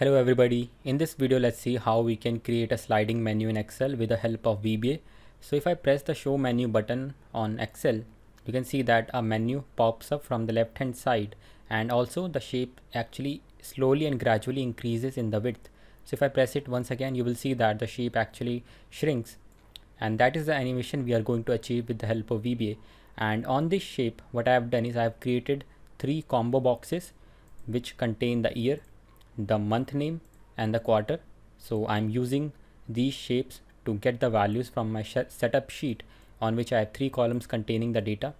Hello everybody, in this video let's see how we can create a sliding menu in Excel with the help of VBA. So if I press the show menu button on Excel, you can see that a menu pops up from the left hand side, and also the shape actually slowly and gradually increases in the width. So if I press it once again, you will see that the shape actually shrinks, and that is the animation we are going to achieve with the help of VBA. And on this shape, what I have done is I have created 3 combo boxes which contain the year, the month name and the quarter. So I'm using these shapes to get the values from my setup sheet on which I have 3 columns containing the data.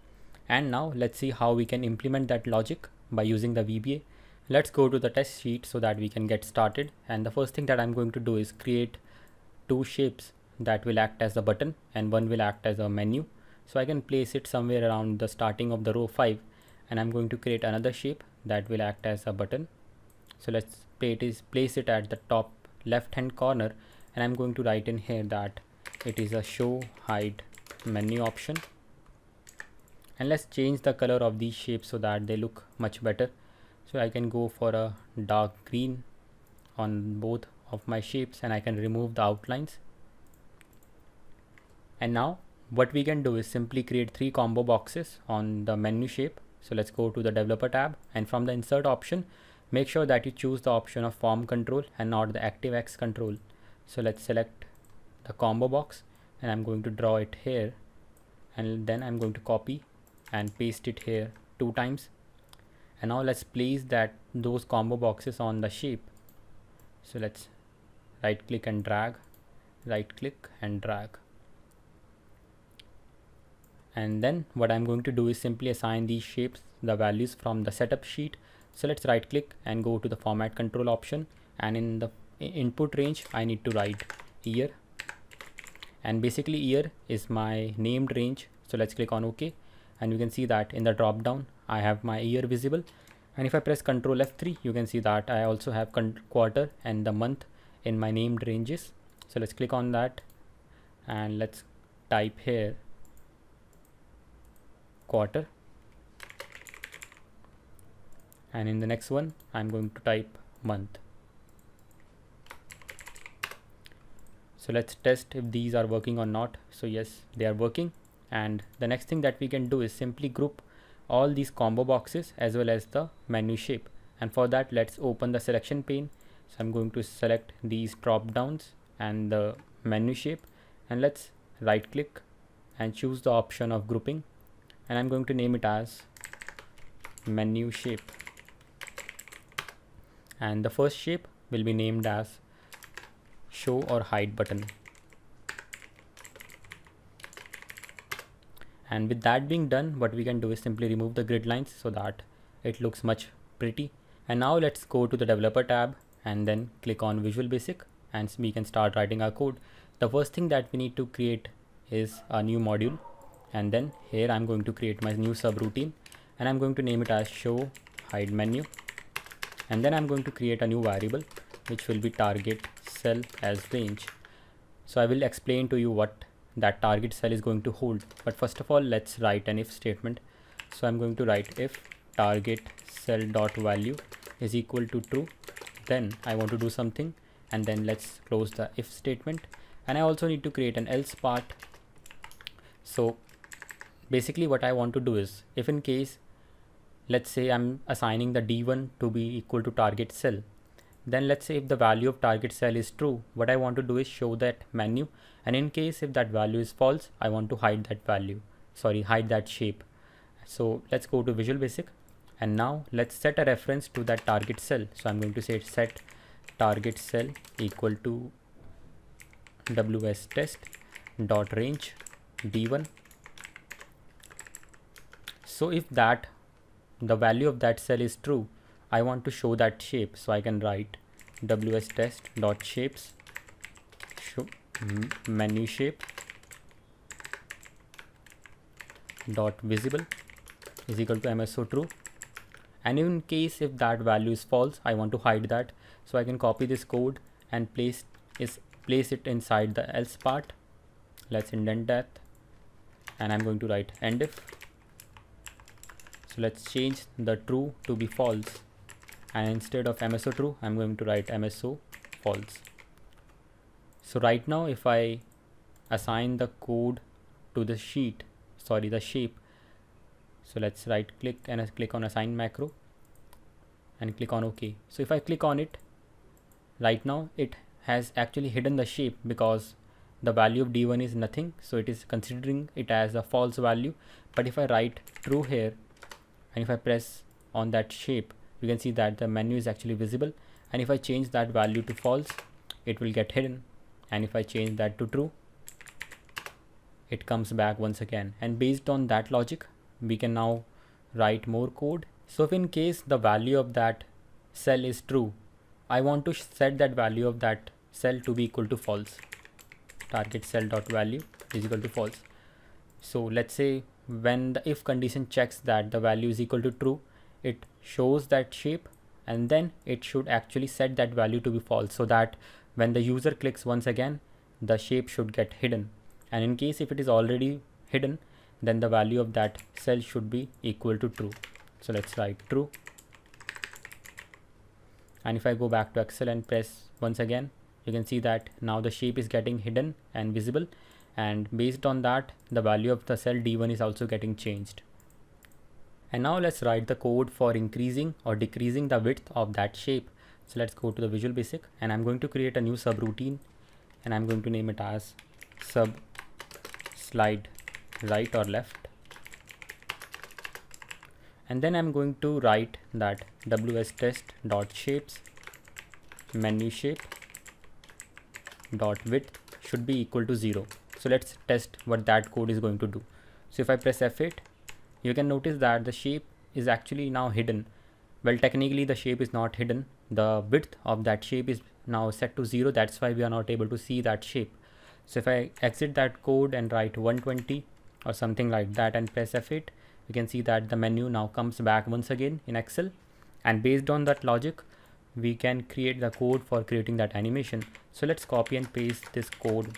And now let's see how we can implement that logic by using the VBA. Let's go to the test sheet so that we can get started. And the first thing that I'm going to do is create 2 shapes that will act as a button and one will act as a menu. So I can place it somewhere around the starting of the row 5, and I'm going to create another shape that will act as a button. So let's place it at the top left hand corner, and I'm going to write in here that it is a show hide menu option. And let's change the color of these shapes so that they look much better. So I can go for a dark green on both of my shapes, and I can remove the outlines. And now what we can do is simply create 3 combo boxes on the menu shape. So let's go to the developer tab, and from the insert option, make sure that you choose the option of form control and not the ActiveX control. So let's select the combo box, and I'm going to draw it here, and then I'm going to copy and paste it here 2 times. And now let's place those combo boxes on the shape. So let's right click and drag, right click and drag. And then what I'm going to do is simply assign these shapes the values from the setup sheet. So let's right click and go to the format control option, and in the input range I need to write year, and basically year is my named range. So let's click on OK, and you can see that in the drop down I have my year visible. And if I press Ctrl F3, you can see that I also have quarter and the month in my named ranges. So let's click on that, and let's type here quarter, and in the next one I'm going to type month. So let's test if these are working or not. So yes, they are working. And the next thing that we can do is simply group all these combo boxes as well as the menu shape. And for that, let's open the selection pane. So I'm going to select these drop downs and the menu shape, and let's right click and choose the option of grouping, and I'm going to name it as menu shape. And the first shape will be named as show or hide button. And with that being done, what we can do is simply remove the grid lines so that it looks much pretty. And now let's go to the developer tab and then click on Visual Basic, and we can start writing our code. The first thing that we need to create is a new module, and then here I'm going to create my new subroutine, and I'm going to name it as show hide menu. And then I'm going to create a new variable which will be target cell as range. So I will explain to you what that target cell is going to hold, but first of all let's write an if statement. So I'm going to write if target cell dot value is equal to true, then I want to do something, and then let's close the if statement. And I also need to create an else part. So basically what I want to do is, if in case let's say I'm assigning the D1 to be equal to target cell, then let's say if the value of target cell is true, what I want to do is show that menu, and in case if that value is false, I want to hide that hide that shape. So let's go to Visual Basic, and now let's set a reference to that target cell. So I'm going to say set target cell equal to ws test dot range D1. So if the value of that cell is true, I want to show that shape. So I can write ws test dot shapes show menu shape dot visible is equal to MSO true. And in case if that value is false, I want to hide that. So I can copy this code and place it inside the else part. Let's indent that, and I'm going to write end if. So let's change the true to be false, and instead of MSO true, I'm going to write MSO false. So right now if I assign the code to the shape, so let's right click and click on assign macro and click on OK. So if I click on it, right now it has actually hidden the shape because the value of d1 is nothing, so it is considering it as a false value. But if I write true here and if I press on that shape, you can see that the menu is actually visible, and if I change that value to false, it will get hidden, and if I change that to true, it comes back once again. And based on that logic, we can now write more code. So if in case the value of that cell is true, I want to set that value of that cell to be equal to false. Target cell dot value is equal to false. So let's say when the if condition checks that the value is equal to true, it shows that shape, and then it should actually set that value to be false, so that when the user clicks once again, the shape should get hidden. And in case if it is already hidden, then the value of that cell should be equal to true. So let's write true. And if I go back to Excel and press once again, you can see that now the shape is getting hidden and visible, and based on that, the value of the cell D1 is also getting changed. And now let's write the code for increasing or decreasing the width of that shape. So let's go to the Visual Basic, and I'm going to create a new subroutine, and I'm going to name it as sub slide right or left. And then I'm going to write that wstest.shapes menu shape dot width should be equal to 0. So let's test what that code is going to do. So if I press F8, you can notice that the shape is actually now hidden. Well, technically the shape is not hidden. The width of that shape is now set to 0. That's why we are not able to see that shape. So if I exit that code and write 120 or something like that and press F8, you can see that the menu now comes back once again in Excel. And based on that logic, we can create the code for creating that animation. So let's copy and paste this code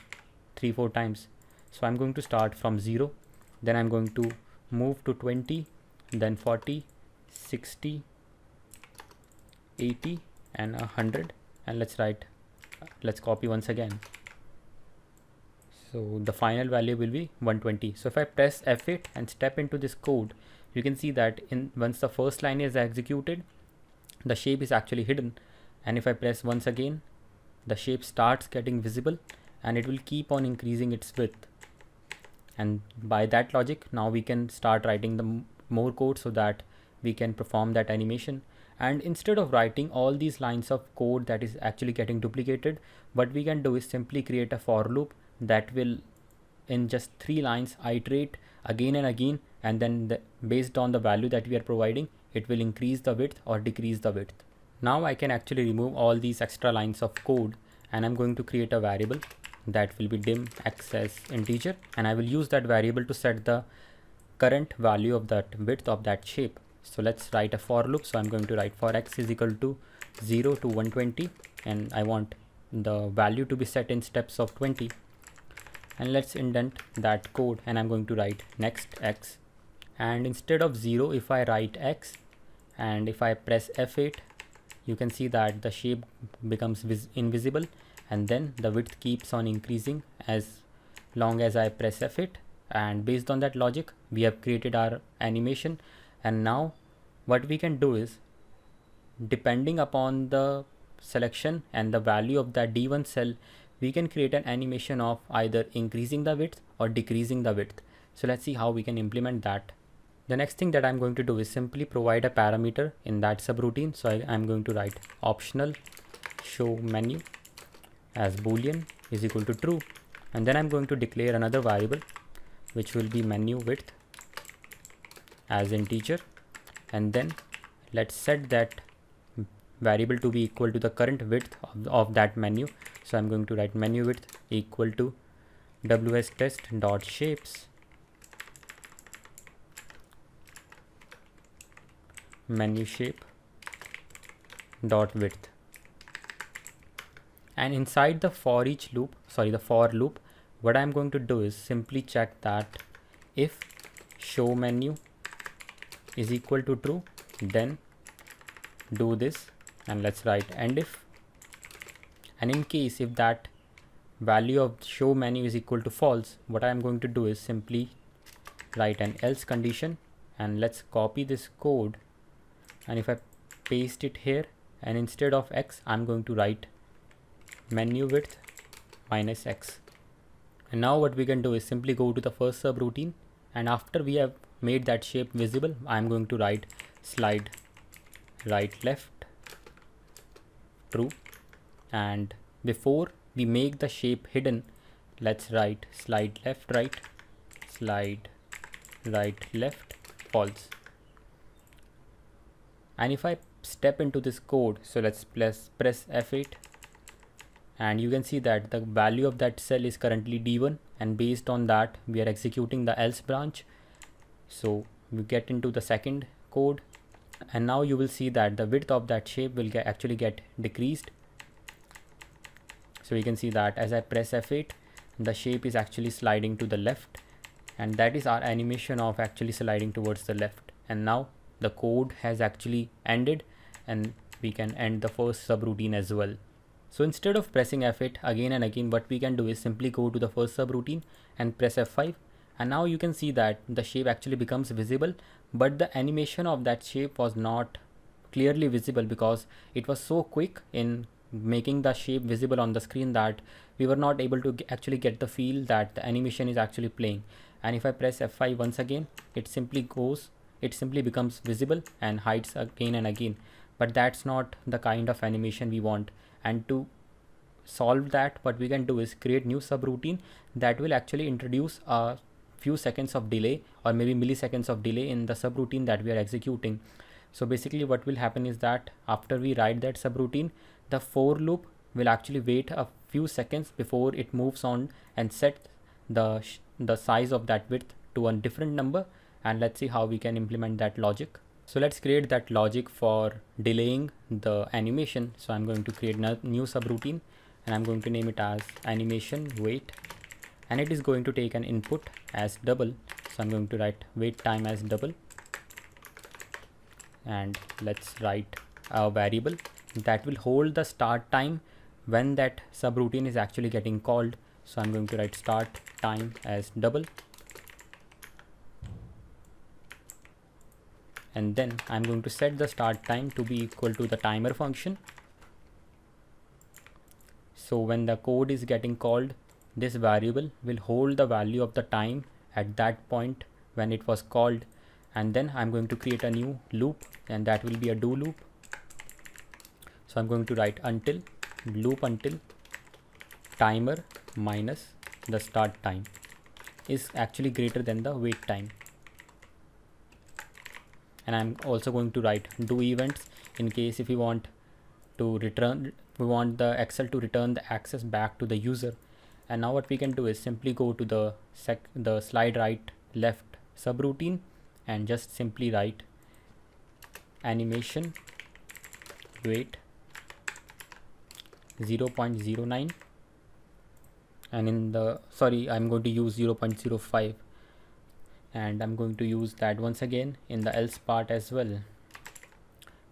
3-4 times. So I'm going to start from 0, then I'm going to move to 20, then 40, 60, 80 and 100, and let's copy once again. So the final value will be 120. So if I press F8 and step into this code, you can see that once the first line is executed, the shape is actually hidden, and if I press once again, the shape starts getting visible and it will keep on increasing its width. And by that logic, now we can start writing the more code so that we can perform that animation. And instead of writing all these lines of code that is actually getting duplicated, what we can do is simply create a for loop that will, in just 3 lines, iterate again and again, and then based on the value that we are providing, it will increase the width or decrease the width. Now I can actually remove all these extra lines of code, and I'm going to create a variable that will be dim x as integer, and I will use that variable to set the current value of that width of that shape. So let's write a for loop. So I'm going to write for x is equal to 0 to 120, and I want the value to be set in steps of 20. And let's indent that code, and I'm going to write next x, and instead of 0, if I write x and if I press F8, you can see that the shape becomes invisible, and then the width keeps on increasing as long as I press F8. And based on that logic, we have created our animation. And now what we can do is, depending upon the selection and the value of that D1 cell, we can create an animation of either increasing the width or decreasing the width. So let's see how we can implement that. The next thing that I'm going to do is simply provide a parameter in that subroutine. So I'm going to write optional show menu as boolean is equal to true, and then I'm going to declare another variable which will be menu width as integer, and then let's set that variable to be equal to the current width of that menu. So I'm going to write menu width equal to wstest.shapes menu shape dot width. And inside the for loop, what I'm going to do is simply check that if show menu is equal to true, then do this and let's write end if. And in case if that value of show menu is equal to false, what I am going to do is simply write an else condition, and let's copy this code, and if I paste it here, and instead of x I'm going to write menu width minus x. And now what we can do is simply go to the first subroutine, and after we have made that shape visible, I'm going to write slide right left true, and before we make the shape hidden, let's write slide left right, slide right left false. And if I step into this code, so let's press F8, and you can see that the value of that cell is currently D1, and based on that we are executing the else branch. So we get into the second code, and now you will see that the width of that shape will actually get decreased. So you can see that as I press F8, the shape is actually sliding to the left, and that is our animation of actually sliding towards the left. And now the code has actually ended, and we can end the first subroutine as well. So instead of pressing F8 again and again, what we can do is simply go to the first subroutine and press F5, and now you can see that the shape actually becomes visible, but the animation of that shape was not clearly visible because it was so quick in making the shape visible on the screen that we were not able to actually get the feel that the animation is actually playing. And if I press F5 once again, it simply becomes visible and hides again and again, but that's not the kind of animation we want. And to solve that, what we can do is create new subroutine that will actually introduce a few seconds of delay or maybe milliseconds of delay in the subroutine that we are executing. So basically what will happen is that after we write that subroutine, the for loop will actually wait a few seconds before it moves on and set the size of that width to a different number. And let's see how we can implement that logic. So let's create that logic for delaying the animation. So I'm going to create a new subroutine, and I'm going to name it as animation wait, and it is going to take an input as double. So I'm going to write wait time as double, and let's write a variable that will hold the start time when that subroutine is actually getting called. So I'm going to write start time as double, and then I'm going to set the start time to be equal to the timer function. So when the code is getting called, this variable will hold the value of the time at that point when it was called. And then I'm going to create a new loop, and that will be a do loop. So I'm going to write until loop until timer minus the start time is actually greater than the wait time. And I'm also going to write do events in case if we want the Excel to return the access back to the user. And now what we can do is simply go to the slide right left subroutine and just simply write animation wait 0.09, and I'm going to use 0.05, and I'm going to use that once again in the else part as well.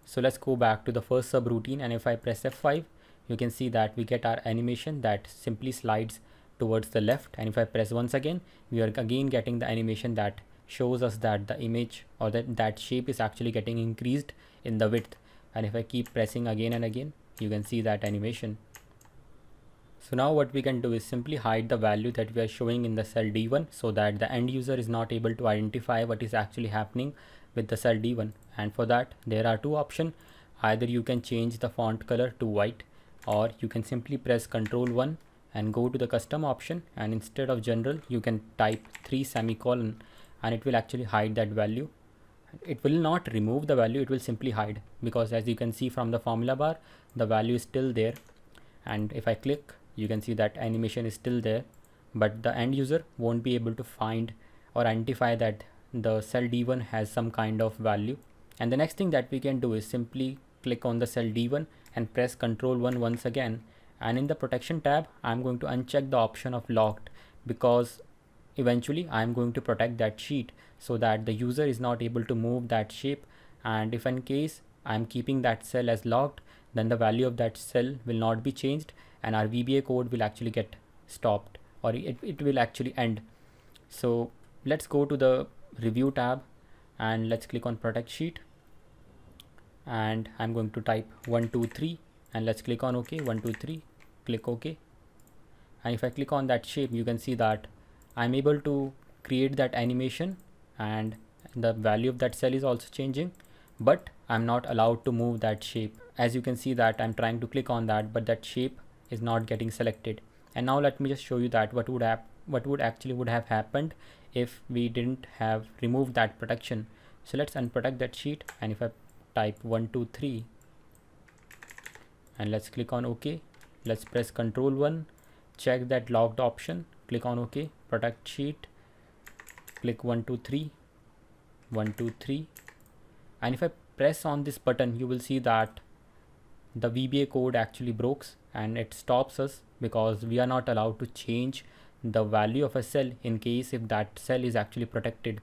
So let's go back to the first subroutine, and if I press F5, you can see that we get our animation that simply slides towards the left. And if I press once again, we are again getting the animation that shows us that the image or that shape is actually getting increased in the width. And if I keep pressing again and again, you can see that animation. So now what we can do is simply hide the value that we are showing in the cell D1 so that the end user is not able to identify what is actually happening with the cell D1. And for that, there are two options. Either you can change the font color to white, or you can simply press Ctrl+1 and go to the custom option, and instead of general, you can type 3 semicolon, and it will actually hide that value. It will not remove the value, it will simply hide, because as you can see from the formula bar, the value is still there. And if I click, you can see that animation is still there, but the end user won't be able to find or identify that the cell D1 has some kind of value. And the next thing that we can do is simply click on the cell D1 and press Ctrl+1 once again, and in the protection tab I'm going to uncheck the option of locked, because eventually I'm going to protect that sheet so that the user is not able to move that shape. And if in case I'm keeping that cell as locked, then the value of that cell will not be changed and our VBA code will actually get stopped, or it will actually end. So let's go to the review tab and let's click on protect sheet, and I'm going to type 1 2 3 and let's click on OK. 1 2 3, click OK. And if I click on that shape, you can see that I'm able to create that animation and the value of that cell is also changing, but I'm not allowed to move that shape. As you can see that I'm trying to click on that, but that shape is not getting selected. And now let me just show you that what would actually have happened if we didn't have removed that protection. So let's unprotect that sheet, and if I type 1 2 3 and let's click on OK, let's press Ctrl 1, check that locked option, click on OK, protect sheet, click 1 2 3 1 2 3, and if I press on this button, you will see that the VBA code actually breaks and it stops us because we are not allowed to change the value of a cell in case if that cell is actually protected.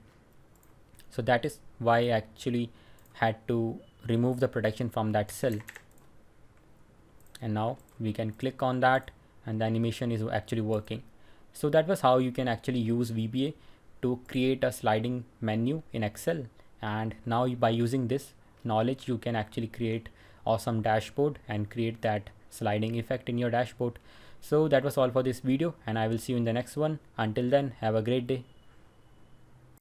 So that is why I actually had to remove the protection from that cell. And now we can click on that and the animation is actually working. So that was how you can actually use VBA to create a sliding menu in Excel. And now by using this knowledge, you can actually create awesome dashboard and create that sliding effect in your dashboard. So that was all for this video, and I will see you in the next one. Until then, have a great day.